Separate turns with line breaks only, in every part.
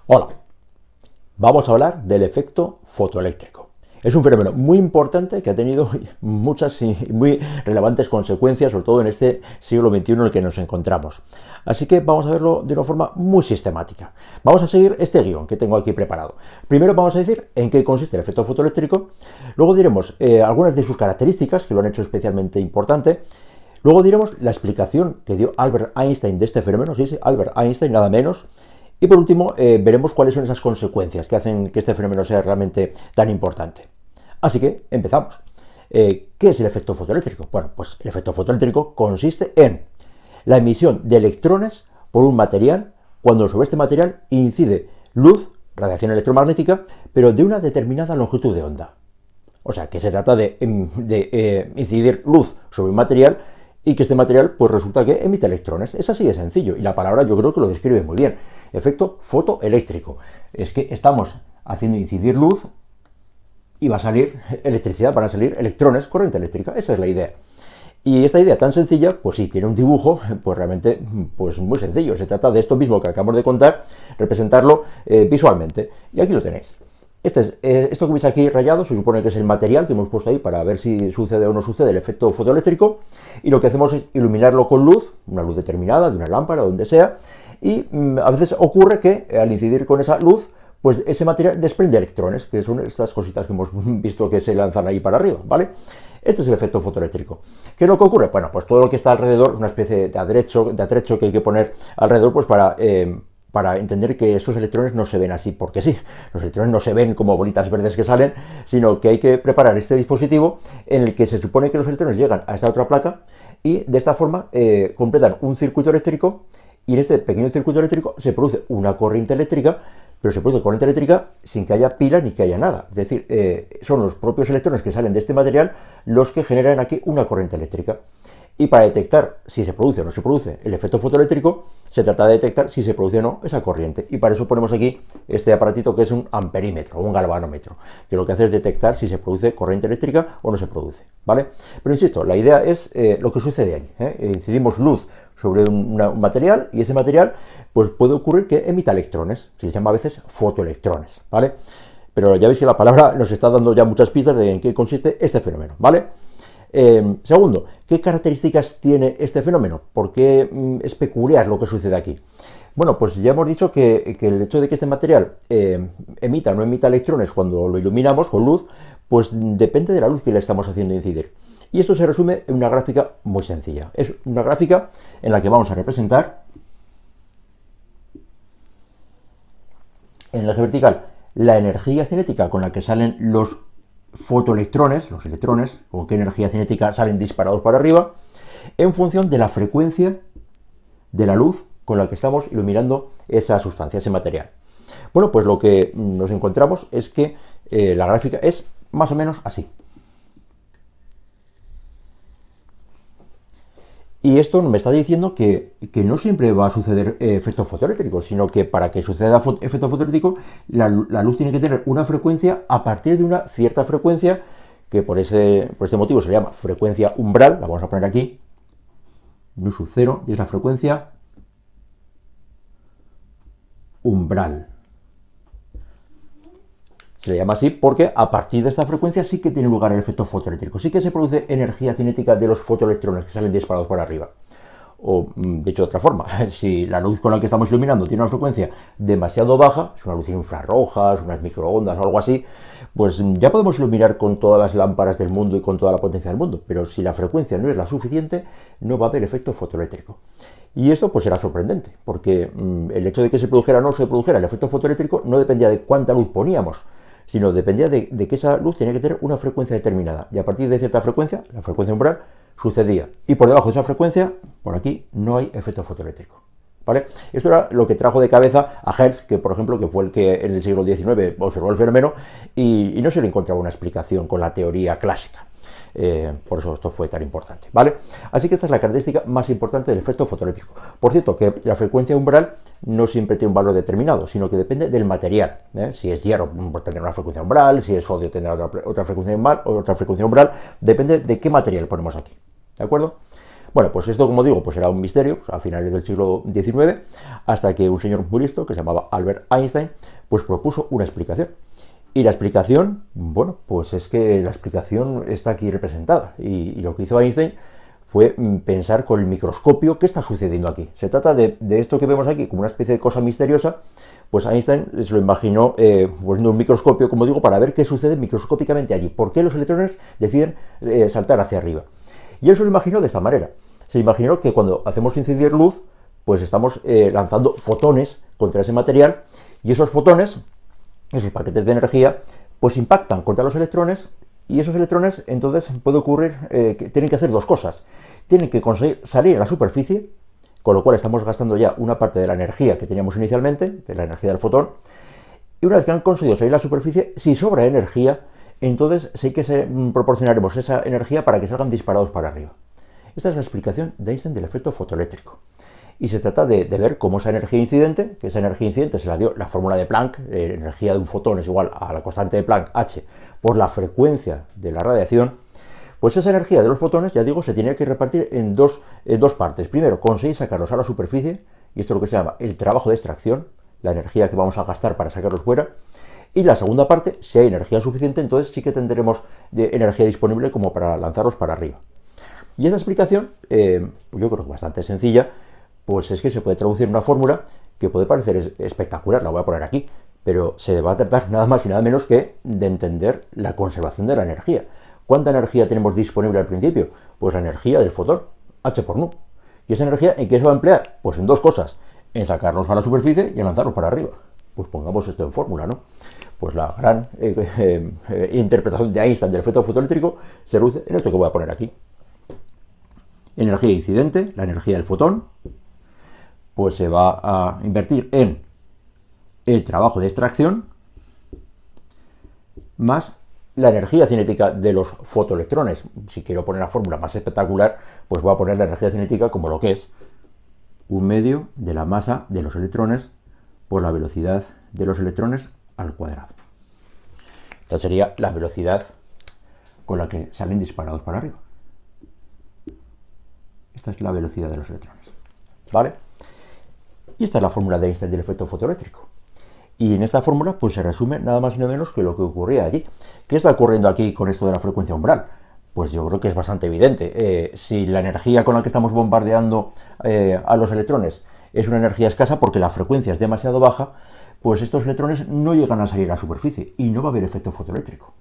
Hola, vamos a hablar del efecto fotoeléctrico. Es un fenómeno muy importante que ha tenido muchas y muy relevantes consecuencias, sobre todo en este siglo XXI en el que nos encontramos. Así que vamos a verlo de una forma muy sistemática. Vamos a seguir este guión que tengo aquí preparado. Primero vamos a decir en qué consiste el efecto fotoeléctrico, luego diremos algunas de sus características que lo han hecho especialmente importante. Luego diremos la explicación que dio Albert Einstein de este fenómeno, sí, Albert Einstein, nada menos. Y por último, veremos cuáles son esas consecuencias que hacen que este fenómeno sea realmente tan importante. Así que empezamos. ¿Qué es el efecto fotoeléctrico? Bueno, pues el efecto fotoeléctrico consiste en la emisión de electrones por un material cuando sobre este material incide luz, radiación electromagnética, pero de una determinada longitud de onda. O sea, que se trata de incidir luz sobre un material y que este material pues resulta que emite electrones. Es así de sencillo y la palabra yo creo que lo describe muy bien. Efecto fotoeléctrico. Es que estamos haciendo incidir luz y va a salir electricidad, van a salir electrones, corriente eléctrica. Esa es la idea. Y esta idea tan sencilla, pues sí, tiene un dibujo, pues realmente pues muy sencillo. Se trata de esto mismo que acabamos de contar, representarlo visualmente. Y aquí lo tenéis. Esto que veis aquí rayado se supone que es el material que hemos puesto ahí para ver si sucede o no sucede el efecto fotoeléctrico. Y lo que hacemos es iluminarlo con luz, una luz determinada, de una lámpara, donde sea. Y a veces ocurre que al incidir con esa luz, pues ese material desprende electrones, que son estas cositas que hemos visto que se lanzan ahí para arriba, ¿vale? Este es el efecto fotoeléctrico. ¿Qué es lo que ocurre? Bueno, pues todo lo que está alrededor es una especie de atrecho que hay que poner alrededor pues para entender que estos electrones no se ven así porque sí. Los electrones no se ven como bolitas verdes que salen, sino que hay que preparar este dispositivo en el que se supone que los electrones llegan a esta otra placa y de esta forma completan un circuito eléctrico. Y en este pequeño circuito eléctrico se produce una corriente eléctrica, pero se produce corriente eléctrica sin que haya pila ni que haya nada. Es decir, son los propios electrones que salen de este material los que generan aquí una corriente eléctrica. Y para detectar si se produce o no se produce el efecto fotoeléctrico, se trata de detectar si se produce o no esa corriente. Y para eso ponemos aquí este aparatito que es un amperímetro o un galvanómetro, que lo que hace es detectar si se produce corriente eléctrica o no se produce, ¿vale? Pero insisto, la idea es lo que sucede ahí. Incidimos luz sobre un material y ese material pues puede ocurrir que emita electrones, se les llama a veces fotoelectrones, ¿vale? Pero ya veis que la palabra nos está dando ya muchas pistas de en qué consiste este fenómeno, ¿vale? Segundo, ¿qué características tiene este fenómeno? ¿Por qué es peculiar lo que sucede aquí? Bueno, pues ya hemos dicho que el hecho de que este material emita o no emita electrones cuando lo iluminamos con luz, pues depende de la luz que le estamos haciendo incidir. Y esto se resume en una gráfica muy sencilla. Es una gráfica en la que vamos a representar en el eje vertical la energía cinética con la que salen los fotoelectrones, los electrones, con qué energía cinética salen disparados para arriba, en función de la frecuencia de la luz con la que estamos iluminando esa sustancia, ese material. Bueno, pues lo que nos encontramos es que la gráfica es más o menos así. Y esto me está diciendo que no siempre va a suceder efecto fotoeléctrico, sino que para que suceda efecto fotoeléctrico, la luz tiene que tener una frecuencia a partir de una cierta frecuencia, que por este motivo se llama frecuencia umbral, la vamos a poner aquí, nu sub 0, y es la frecuencia umbral. Se le llama así porque a partir de esta frecuencia sí que tiene lugar el efecto fotoeléctrico, sí que se produce energía cinética de los fotoelectrones que salen disparados para arriba. O, dicho de otra forma, si la luz con la que estamos iluminando tiene una frecuencia demasiado baja, es una luz infrarroja, unas microondas o algo así, pues ya podemos iluminar con todas las lámparas del mundo y con toda la potencia del mundo, pero si la frecuencia no es la suficiente, no va a haber efecto fotoeléctrico. Y esto pues será sorprendente, porque el hecho de que se produjera o no se produjera el efecto fotoeléctrico no dependía de cuánta luz poníamos, sino dependía de que esa luz tenía que tener una frecuencia determinada. Y a partir de cierta frecuencia, la frecuencia umbral, sucedía. Y por debajo de esa frecuencia, por aquí, no hay efecto fotoeléctrico, ¿vale? Esto era lo que trajo de cabeza a Hertz, que por ejemplo, que fue el que en el siglo XIX observó el fenómeno y no se le encontraba una explicación con la teoría clásica. Por eso esto fue tan importante, ¿vale? Así que esta es la característica más importante del efecto fotoeléctrico. Por cierto, que la frecuencia umbral no siempre tiene un valor determinado, sino que depende del material. Si es hierro, tendrá una frecuencia umbral, si es sodio, tendrá otra frecuencia umbral, depende de qué material ponemos aquí, ¿de acuerdo? Bueno, pues esto, como digo, pues era un misterio a finales del siglo XIX, hasta que un señor muy listo, que se llamaba Albert Einstein, pues propuso una explicación. Y la explicación, bueno, pues es que la explicación está aquí representada. Y lo que hizo Einstein fue pensar con el microscopio qué está sucediendo aquí. Se trata de esto que vemos aquí como una especie de cosa misteriosa. Pues Einstein se lo imaginó poniendo un microscopio, como digo, para ver qué sucede microscópicamente allí. ¿Por qué los electrones deciden saltar hacia arriba? Y él se lo imaginó de esta manera. Se imaginó que cuando hacemos incidir luz, pues estamos lanzando fotones contra ese material, y esos fotones, esos paquetes de energía, pues impactan contra los electrones, y esos electrones entonces puede ocurrir que tienen que hacer dos cosas. Tienen que conseguir salir a la superficie, con lo cual estamos gastando ya una parte de la energía que teníamos inicialmente, de la energía del fotón, y una vez que han conseguido salir a la superficie, si sobra energía, entonces sí que proporcionaremos esa energía para que salgan disparados para arriba. Esta es la explicación de Einstein del efecto fotoeléctrico. Y se trata de ver cómo esa energía incidente, que esa energía incidente se la dio la fórmula de Planck, energía de un fotón es igual a la constante de Planck, H, por la frecuencia de la radiación, pues esa energía de los fotones, ya digo, se tiene que repartir en dos partes. Primero, conseguir sacarlos a la superficie, y esto es lo que se llama el trabajo de extracción, la energía que vamos a gastar para sacarlos fuera. Y la segunda parte, si hay energía suficiente, entonces sí que tendremos energía disponible como para lanzarlos para arriba. Y esta explicación, yo creo que bastante sencilla, pues es que se puede traducir en una fórmula que puede parecer espectacular, la voy a poner aquí, pero se va a tratar nada más y nada menos que de entender la conservación de la energía. ¿Cuánta energía tenemos disponible al principio? Pues la energía del fotón, H por nu. ¿Y esa energía en qué se va a emplear? Pues en dos cosas, en sacarlos a la superficie y en lanzarlos para arriba. Pues pongamos esto en fórmula, ¿no? Pues la gran interpretación de Einstein del efecto fotoeléctrico se reduce en esto que voy a poner aquí. Energía incidente, la energía del fotón, pues se va a invertir en el trabajo de extracción más la energía cinética de los fotoelectrones. Si quiero poner la fórmula más espectacular, pues voy a poner la energía cinética como lo que es 1/2 de la masa de los electrones por la velocidad de los electrones al cuadrado. Esta sería la velocidad con la que salen disparados para arriba. Esta es la velocidad de los electrones, ¿vale? Y esta es la fórmula de Einstein del efecto fotoeléctrico. Y en esta fórmula pues se resume nada más y nada menos que lo que ocurría allí. ¿Qué está ocurriendo aquí con esto de la frecuencia umbral? Pues yo creo que es bastante evidente. Si la energía con la que estamos bombardeando a los electrones es una energía escasa porque la frecuencia es demasiado baja, pues estos electrones no llegan a salir a la superficie y no va a haber efecto fotoeléctrico.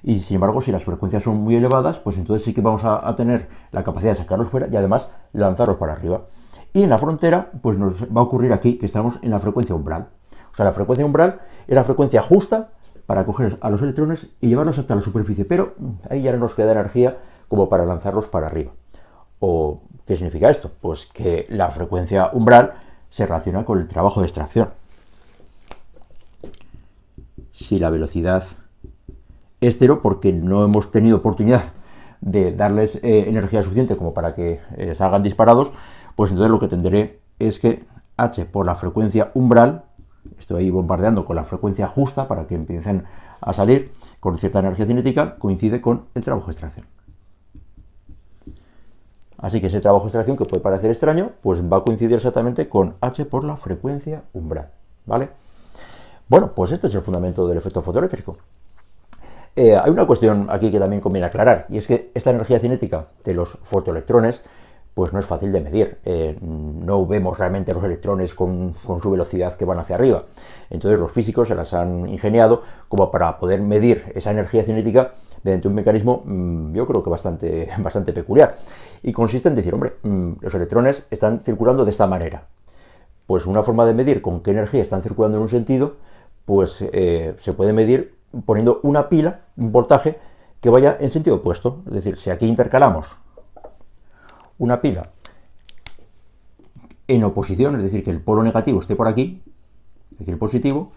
Y sin embargo, si las frecuencias son muy elevadas, pues entonces sí que vamos a tener la capacidad de sacarlos fuera y además lanzarlos para arriba. Y en la frontera, pues nos va a ocurrir aquí que estamos en la frecuencia umbral. O sea, la frecuencia umbral es la frecuencia justa para coger a los electrones y llevarlos hasta la superficie, pero ahí ya no nos queda energía como para lanzarlos para arriba. ¿O qué significa esto? Pues que la frecuencia umbral se relaciona con el trabajo de extracción. Si la velocidad es cero porque no hemos tenido oportunidad de darles energía suficiente como para que salgan disparados, pues entonces lo que tendré es que H por la frecuencia umbral, estoy ahí bombardeando con la frecuencia justa para que empiecen a salir con cierta energía cinética, coincide con el trabajo de extracción. Así que ese trabajo de extracción, que puede parecer extraño, pues va a coincidir exactamente con H por la frecuencia umbral, ¿vale? Bueno, pues este es el fundamento del efecto fotoeléctrico. Hay una cuestión aquí que también conviene aclarar, y es que esta energía cinética de los fotoelectrones pues no es fácil de medir. No vemos realmente los electrones con su velocidad que van hacia arriba. Entonces los físicos se las han ingeniado como para poder medir esa energía cinética mediante un mecanismo, yo creo que bastante peculiar. Y consiste en decir, hombre, los electrones están circulando de esta manera. Pues una forma de medir con qué energía están circulando en un sentido, pues se puede medir poniendo una pila, un voltaje, que vaya en sentido opuesto. Es decir, si aquí intercalamos una pila en oposición, es decir, que el polo negativo esté por aquí el positivo,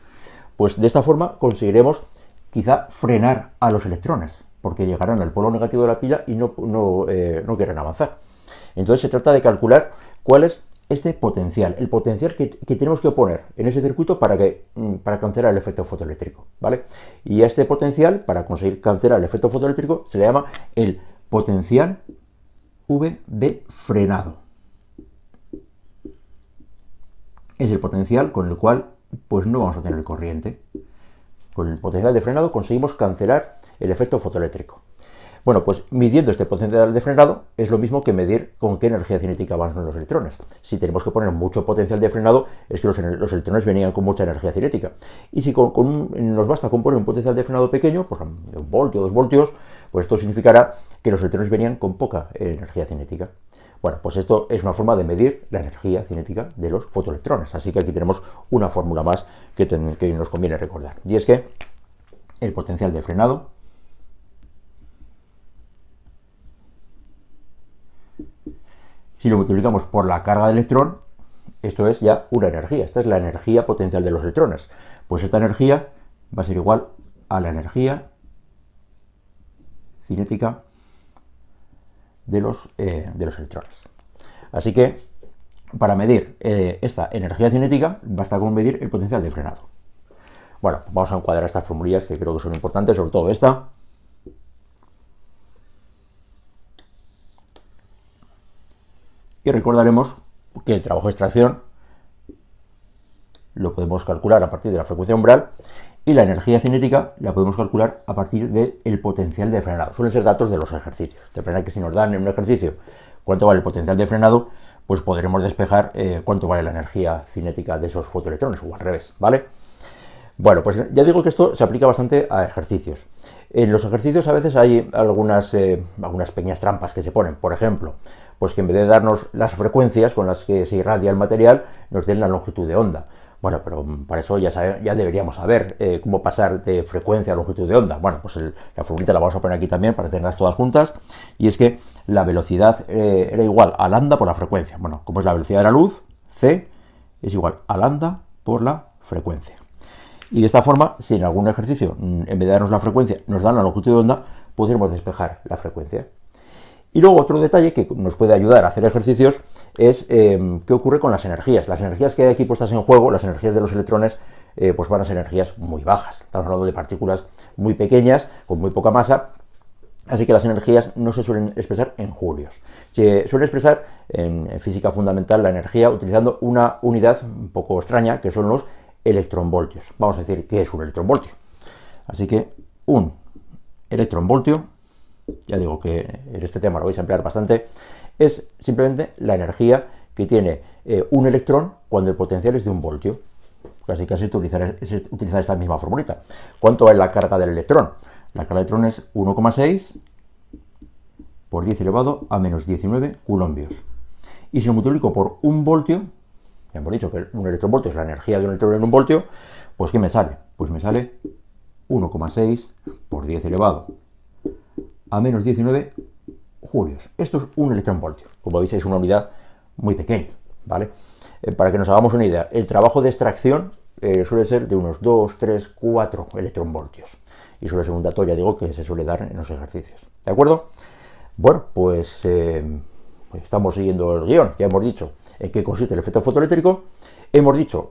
pues de esta forma conseguiremos quizá frenar a los electrones, porque llegarán al polo negativo de la pila y no querrán avanzar. Entonces se trata de calcular cuál es este potencial, el potencial que tenemos que oponer en ese circuito para cancelar el efecto fotoeléctrico, ¿vale? Y a este potencial, para conseguir cancelar el efecto fotoeléctrico, se le llama el potencial V de frenado. Es el potencial con el cual pues no vamos a tener corriente. Con el potencial de frenado conseguimos cancelar el efecto fotoeléctrico. Bueno, pues midiendo este potencial de frenado es lo mismo que medir con qué energía cinética van los electrones. Si tenemos que poner mucho potencial de frenado, es que los electrones venían con mucha energía cinética. Y si nos basta con poner un potencial de frenado pequeño, por ejemplo, 1 voltio, 2 voltios, pues esto significará que los electrones venían con poca energía cinética. Bueno, pues esto es una forma de medir la energía cinética de los fotoelectrones. Así que aquí tenemos una fórmula más que nos conviene recordar. Y es que el potencial de frenado si lo multiplicamos por la carga del electrón, esto es ya una energía. Esta es la energía potencial de los electrones. Pues esta energía va a ser igual a la energía cinética de los electrones. Así que, para medir esta energía cinética, basta con medir el potencial de frenado. Bueno, vamos a encuadrar estas formulillas que creo que son importantes, sobre todo esta. Y recordaremos que el trabajo de extracción lo podemos calcular a partir de la frecuencia umbral y la energía cinética la podemos calcular a partir del potencial de frenado. Suelen ser datos de los ejercicios. De manera que si nos dan en un ejercicio cuánto vale el potencial de frenado, pues podremos despejar cuánto vale la energía cinética de esos fotoelectrones, o al revés, ¿vale? Bueno, pues ya digo que esto se aplica bastante a ejercicios. En los ejercicios a veces hay algunas pequeñas trampas que se ponen. Por ejemplo, pues que en vez de darnos las frecuencias con las que se irradia el material, nos den la longitud de onda. Bueno, pero para eso ya deberíamos saber cómo pasar de frecuencia a longitud de onda. Bueno, pues la formulita la vamos a poner aquí también para tenerlas todas juntas. Y es que la velocidad era igual a lambda por la frecuencia. Bueno, como es la velocidad de la luz, c es igual a lambda por la frecuencia. Y de esta forma, si en algún ejercicio, en vez de darnos la frecuencia, nos dan la longitud de onda, podremos despejar la frecuencia. Y luego otro detalle que nos puede ayudar a hacer ejercicios es qué ocurre con las energías. Las energías que hay aquí puestas en juego, las energías de los electrones, pues van a ser energías muy bajas. Estamos hablando de partículas muy pequeñas, con muy poca masa, así que las energías no se suelen expresar en julios. Se suele expresar en física fundamental la energía utilizando una unidad un poco extraña, que son los electronvoltios. Vamos a decir qué es un electronvoltio. Así que un electronvoltio, ya digo que en este tema lo vais a emplear bastante, es simplemente la energía que tiene un electrón cuando el potencial es de 1 voltio. Casi utilizar esta misma formulita. ¿Cuánto es la carga del electrón? La carga del electrón es 1,6 por 10 elevado a menos 19 coulombios. Y si lo multiplico por 1 voltio, ya hemos dicho que un electronvoltio es la energía de un electrón en 1 voltio, pues ¿qué me sale? Pues me sale 1,6 por 10 elevado a menos 19 julios. Esto es un electronvoltio. Como veis, es una unidad muy pequeña, ¿vale? Para que nos hagamos una idea, el trabajo de extracción suele ser de unos 2, 3, 4 electronvoltios. Y suele ser un dato, ya digo, que se suele dar en los ejercicios. ¿De acuerdo? Bueno, pues estamos siguiendo el guión. Ya hemos dicho en qué consiste el efecto fotoeléctrico. Hemos dicho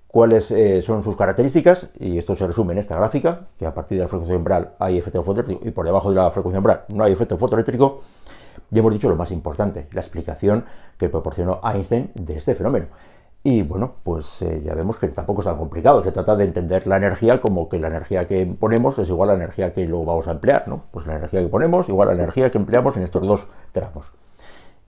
cuáles son sus características, y esto se resume en esta gráfica, que a partir de la frecuencia umbral hay efecto fotoeléctrico y por debajo de la frecuencia umbral no hay efecto fotoeléctrico. Y hemos dicho lo más importante, la explicación que proporcionó Einstein de este fenómeno. Y bueno, pues ya vemos que tampoco es tan complicado. Se trata de entender la energía como que la energía que ponemos es igual a la energía que luego vamos a emplear, ¿no? Pues la energía que ponemos igual a la energía que empleamos en estos dos tramos.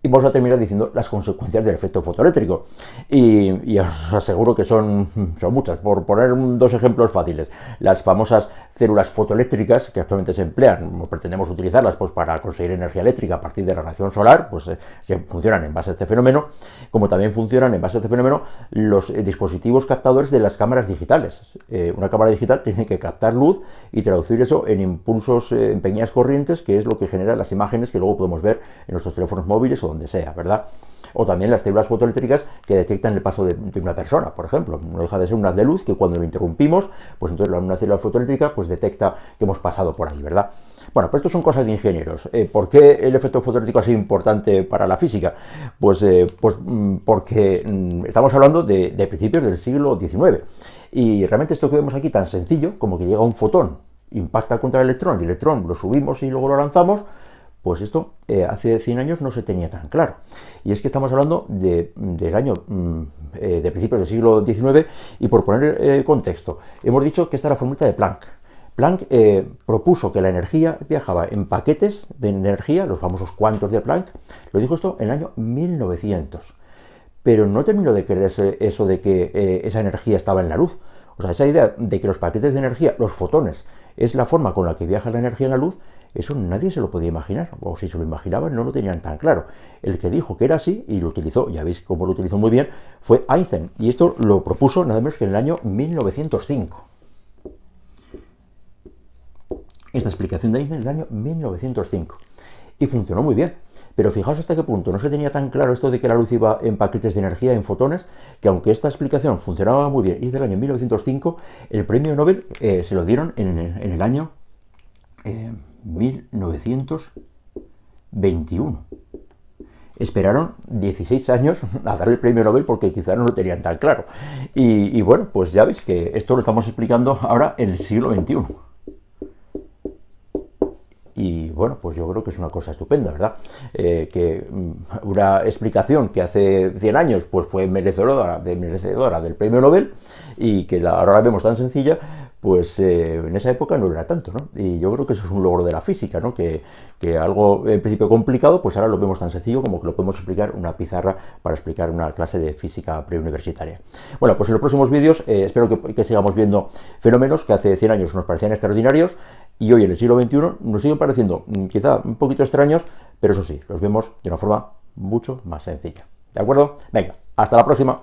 Y vamos a terminar diciendo las consecuencias del efecto fotoeléctrico. Y os aseguro que son muchas. Por poner 2 ejemplos fáciles. Las famosas células fotoeléctricas que actualmente se emplean, pretendemos utilizarlas pues, para conseguir energía eléctrica a partir de la radiación solar, pues funcionan en base a este fenómeno, como también funcionan en base a este fenómeno los dispositivos captadores de las cámaras digitales. Una cámara digital tiene que captar luz y traducir eso en impulsos, en pequeñas corrientes, que es lo que genera las imágenes que luego podemos ver en nuestros teléfonos móviles o donde sea, ¿verdad? O también las células fotoeléctricas que detectan el paso de una persona, por ejemplo. No deja de ser un haz de luz que cuando lo interrumpimos, pues entonces una célula fotoeléctrica pues detecta que hemos pasado por ahí, ¿verdad? Bueno, pues esto son cosas de ingenieros. ¿Por qué el efecto fotoeléctrico ha sido importante para la física? Pues porque estamos hablando de principios del siglo XIX. Y realmente esto que vemos aquí tan sencillo como que llega un fotón, impacta contra el electrón, y el electrón lo subimos y luego lo lanzamos, Pues esto hace 100 años no se tenía tan claro. Y es que estamos hablando del año de principios del siglo XIX, y por poner contexto, hemos dicho que esta es la fórmula de Planck. Planck propuso que la energía viajaba en paquetes de energía, los famosos cuantos de Planck. Lo dijo esto en el año 1900. Pero no terminó de creerse eso de que esa energía estaba en la luz. O sea, esa idea de que los paquetes de energía, los fotones, es la forma con la que viaja la energía en la luz, eso nadie se lo podía imaginar. O si se lo imaginaban, no lo tenían tan claro. El que dijo que era así y lo utilizó, ya veis cómo lo utilizó muy bien, fue Einstein. Y esto lo propuso nada menos que en el año 1905. Esta explicación de Einstein del año 1905. Y funcionó muy bien. Pero fijaos hasta qué punto no se tenía tan claro esto de que la luz iba en paquetes de energía, en fotones, que aunque esta explicación funcionaba muy bien y es del año 1905, el premio Nobel se lo dieron en el año 1921. Esperaron 16 años a dar el premio Nobel porque quizá no lo tenían tan claro. Y bueno, pues ya veis que esto lo estamos explicando ahora en el siglo XXI. Y bueno, pues yo creo que es una cosa estupenda, ¿verdad? Que una explicación que hace 100 años pues fue merecedora del premio Nobel, y que ahora la vemos tan sencilla, pues en esa época no era tanto, ¿no? Y yo creo que eso es un logro de la física, ¿no? Que algo en principio complicado, pues ahora lo vemos tan sencillo como que lo podemos explicar una pizarra para explicar una clase de física preuniversitaria. Bueno, pues en los próximos vídeos espero que sigamos viendo fenómenos que hace 100 años nos parecían extraordinarios y hoy en el siglo XXI nos siguen pareciendo quizá un poquito extraños, pero eso sí, los vemos de una forma mucho más sencilla. ¿De acuerdo? Venga, hasta la próxima.